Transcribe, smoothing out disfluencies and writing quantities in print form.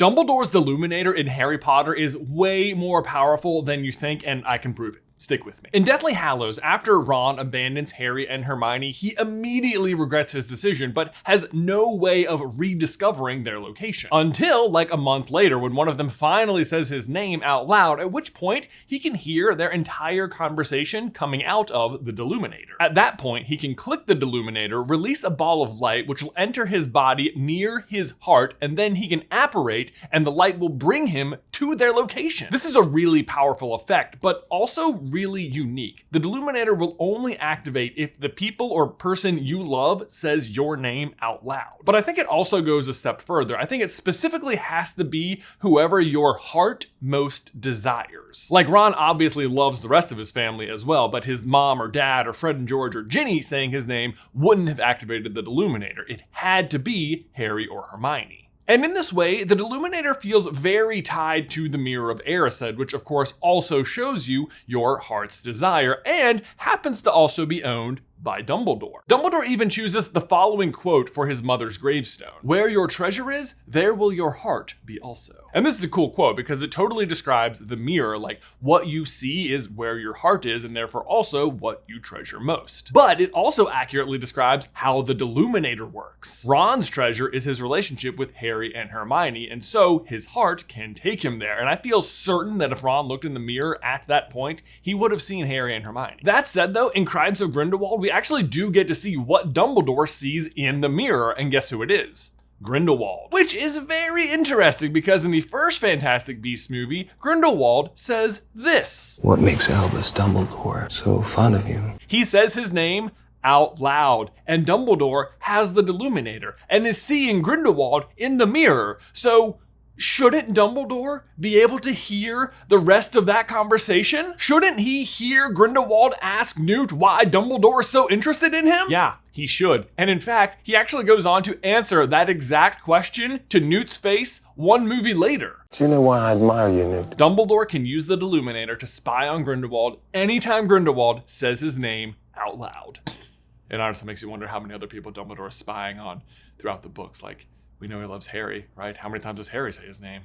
Dumbledore's deluminator in Harry Potter is way more powerful than you think, and I can prove it. Stick with me. In Deathly Hallows, after Ron abandons Harry and Hermione, he immediately regrets his decision, but has no way of rediscovering their location. Until like a month later, when one of them finally says his name out loud, at which point he can hear their entire conversation coming out of the deluminator. At that point, he can click the deluminator, release a ball of light, which will enter his body near his heart, and then he can apparate, and the light will bring him to their location. This is a really powerful effect, but also really unique. The deluminator will only activate if the people or person you love says your name out loud. But I think it also goes a step further. I think it specifically has to be whoever your heart most desires. Like Ron obviously loves the rest of his family as well, but his mom or dad or Fred and George or Ginny saying his name wouldn't have activated the deluminator. It had to be Harry or Hermione. And in this way, the deluminator feels very tied to the Mirror of Erised, which of course also shows you your heart's desire and happens to also be owned by Dumbledore. Dumbledore even chooses the following quote for his mother's gravestone: "Where your treasure is, there will your heart be also." And this is a cool quote because it totally describes the mirror, like what you see is where your heart is and therefore also what you treasure most. But it also accurately describes how the deluminator works. Ron's treasure is his relationship with Harry and Hermione, and so his heart can take him there. And I feel certain that if Ron looked in the mirror at that point, he would have seen Harry and Hermione. That said though, in Crimes of Grindelwald, we actually do get to see what Dumbledore sees in the mirror, and guess who it is? Grindelwald. Which is very interesting because in the first Fantastic Beasts movie, Grindelwald says this: "What makes Albus Dumbledore so fond of you?" He says his name out loud, and Dumbledore has the deluminator and is seeing Grindelwald in the mirror. So shouldn't Dumbledore be able to hear the rest of that conversation? Shouldn't he hear Grindelwald ask Newt why Dumbledore is so interested in him? Yeah, he should. And in fact, he actually goes on to answer that exact question to Newt's face one movie later. "Do you know why I admire you, Newt?" Dumbledore can use the deluminator to spy on Grindelwald anytime Grindelwald says his name out loud. It honestly makes you wonder how many other people Dumbledore is spying on throughout the books. Like, we know he loves Harry, right? How many times does Harry say his name?